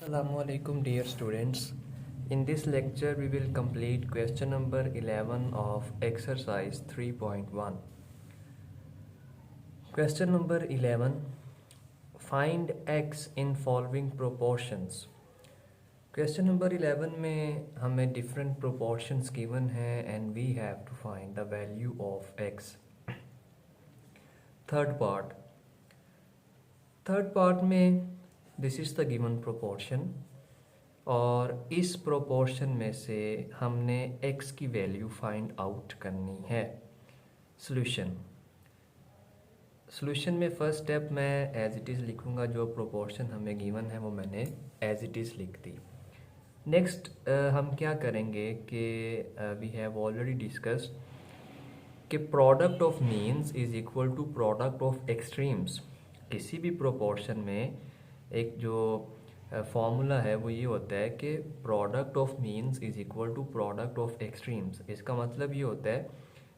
Assalamualaikum dear students. In this lecture we will complete question number 11 of exercise 3.1. Question number 11. Find x in following proportions. Question number 11 में हमें different proportions given है and we have to find the value of x. Third part में this is the given proportion और इस proportion में से हमने x की वैल्यू फाइंड आउट करनी है। सॉल्यूशन में फर्स्ट स्टेप मैं एज इट इज़ लिखूँगा, जो प्रोपोर्शन हमें गिवन है वो मैंने एज इट इज़ लिख दी। नेक्स्ट हम क्या करेंगे कि वी हैव ऑलरेडी डिस्कस्ड कि product of means is equal to product of extremes. किसी भी प्रोपोर्शन में एक जो फॉर्मूला है वो ये होता है कि product of means is equal to product of extremes. इसका मतलब ये होता है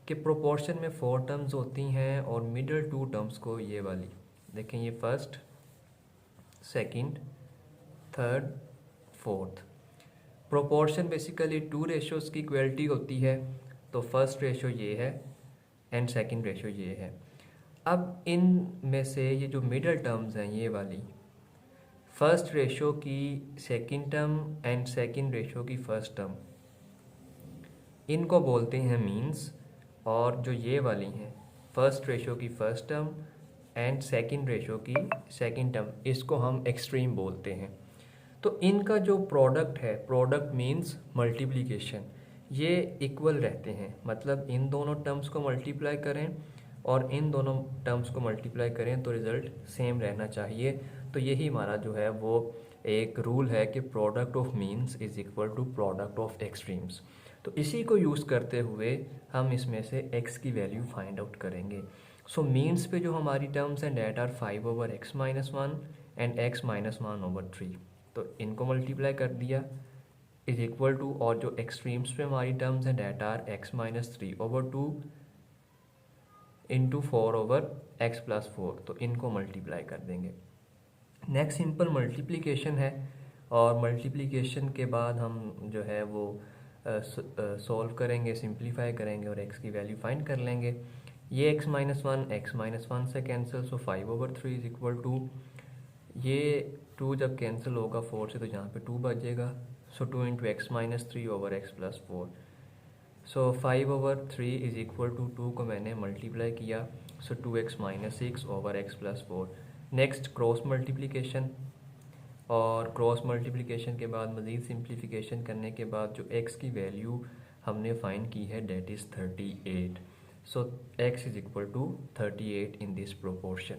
कि प्रोपोर्शन में 4 टर्म्स होती हैं और मिडल 2 टर्म्स को ये वाली देखें, ये first, second, third, fourth. Proportion basically 2 ratios की इक्वलिटी होती है, तो फर्स्ट रेशो ये है एंड सेकंड रेशो ये है। अब इन में से ये जो मिडल टर्म्स हैं ये वाली, फर्स्ट रेशो की second term and second ratio की फर्स्ट टर्म, इनको बोलते हैं मीन्स। और जो ये वाली हैं फर्स्ट रेशो की first term and second ratio की सेकंड टर्म, इसको हम एक्सट्रीम बोलते हैं। तो इनका जो प्रोडक्ट है, प्रोडक्ट मीन्स मल्टीप्लिकेशन, ये इक्वल रहते हैं। मतलब इन दोनों टर्म्स को मल्टीप्लाई करें और इन दोनों टर्म्स को मल्टीप्लाई करें तो रिज़ल्ट सेम रहना चाहिए। तो यही हमारा जो है वो एक रूल है कि product of means is equal to product of extremes. तो इसी को यूज़ करते हुए हम इसमें से x की वैल्यू फाइंड आउट करेंगे। सो मीन्स पे जो हमारी टर्म्स हैं date are 5/x-1 and x-1/3, तो इनको मल्टीप्लाई कर दिया इज इक्वल टू, और जो एक्सट्रीम्स पे हमारी टर्म्स हैं date are x-3/2 into 4/x+4, तो इनको मल्टीप्लाई कर देंगे। नेक्स्ट सिंपल मल्टीप्लिकेशन है और मल्टीप्लिकेशन के बाद हम जो है वो सॉल्व करेंगे, सिंप्लीफाई करेंगे और x की वैल्यू फाइंड कर लेंगे। ये x-1 से cancel, so 5/3 is equal to, ये 2 जब कैंसिल होगा 4 से तो यहाँ पे 2 बचेगा, so 2 into x-3/x+4, so 5/3 is equal to 2 को मैंने मल्टीप्लाई किया, so 2x-6/x+4। Next cross multiplication, और क्रॉस मल्टीप्लिकेशन के बाद मज़ीद सिंप्लीफिकेशन करने के बाद जो x की वैल्यू हमने फाइंड की है that is 38। So x is equal to 38 in this proportion.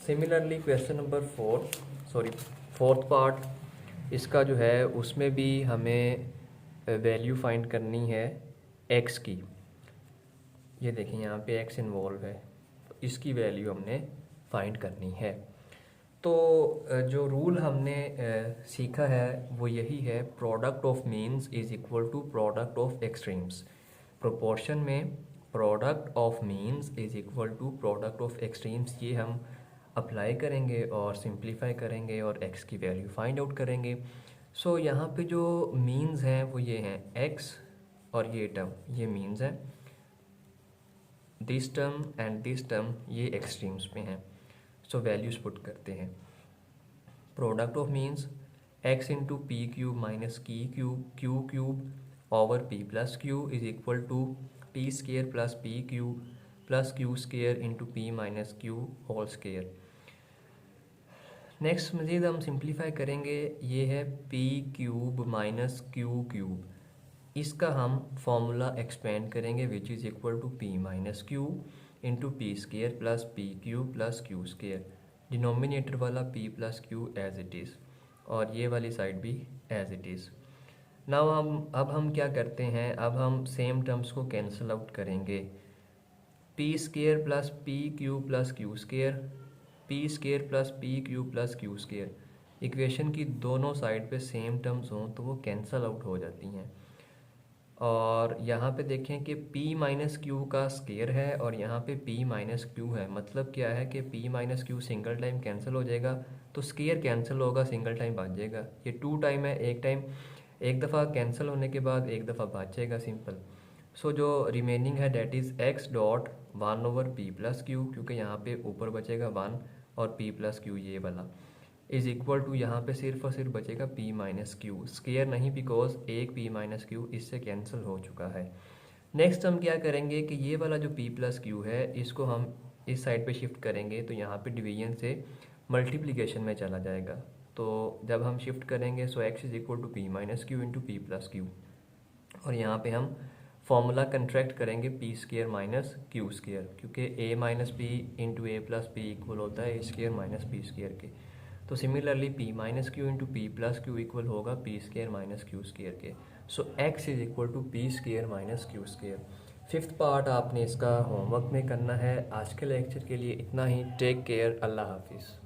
Similarly question number fourth part, इसका जो है उसमें भी हमें वैल्यू फाइंड करनी है x की। ये देखें यहाँ पे x इन्वॉल्व है, तो इसकी वैल्यू हमने फाइंड करनी है। तो जो रूल हमने सीखा है वो यही है, product of means is equal to product of extremes. Proportion में product of means is equal to product of extremes, ये हम अप्लाई करेंगे और सिंप्लीफाई करेंगे और x की वैल्यू फाइंड आउट करेंगे। सो यहाँ पे जो मीन्स हैं वो ये हैं x और ये टर्म, ये मीन्स हैं, this term and this term ये एक्सट्रीम्स पे हैं। सो वैल्यूज पुट करते हैं। Product of means x into p cube minus q cube over p plus q is equal to p square plus p cube plus q square into p minus q whole square. Next मज़ीद हम simplify करेंगे, ये है p cube minus q cube, इसका हम formula expand करेंगे which is equal to p minus Q into p square plus p q plus q square. Denominator वाला p plus q as it is और ये वाली साइड भी as it is. Now अब हम क्या करते हैं, अब हम सेम टर्म्स को कैंसिल आउट करेंगे। P square plus p q plus q square, P square plus p q plus q square. Equation की दोनों साइड पे सेम टर्म्स हों तो वो कैंसिल आउट हो जाती हैं। और यहाँ पे देखें कि p माइनस क्यू का स्केयर है और यहाँ पे p माइनस क्यू है। मतलब क्या है कि p minus Q single time cancel हो जाएगा, तो स्केयर कैंसिल होगा, सिंगल टाइम बच जाएगा। ये 2 टाइम है, एक टाइम एक दफ़ा कैंसिल होने के बाद एक दफ़ा बच जाएगा, सिंपल। सो जो रिमेनिंग है that is x dot 1/p plus Q, क्योंकि यहाँ पे ऊपर बचेगा 1 और p प्लस क्यू ये वाला इज़ इक्वल टू, यहाँ पे सिर्फ और सिर्फ बचेगा p माइनस क्यू, स्केयर नहीं, बिकॉज एक p माइनस क्यू इससे कैंसिल हो चुका है। नेक्स्ट हम क्या करेंगे कि ये वाला जो p प्लस क्यू है इसको हम इस साइड पे शिफ्ट करेंगे, तो यहाँ पे डिवीजन से मल्टीप्लिकेशन में चला जाएगा। तो जब हम शिफ्ट करेंगे so x is equal to p minus Q into P plus Q, और यहाँ पे हम फॉर्मूला कंट्रैक्ट करेंगे P square minus Q square, क्योंकि a minus P into A plus P equal होता है A square minus P square के। तो similarly p minus Q into P plus Q equal होगा P square minus Q square के। So x is equal to P square minus Q square. Fifth part आपने इसका homework में करना है। आज के लेक्चर के लिए इतना ही। टेक केयर, अल्लाह हाफिज़।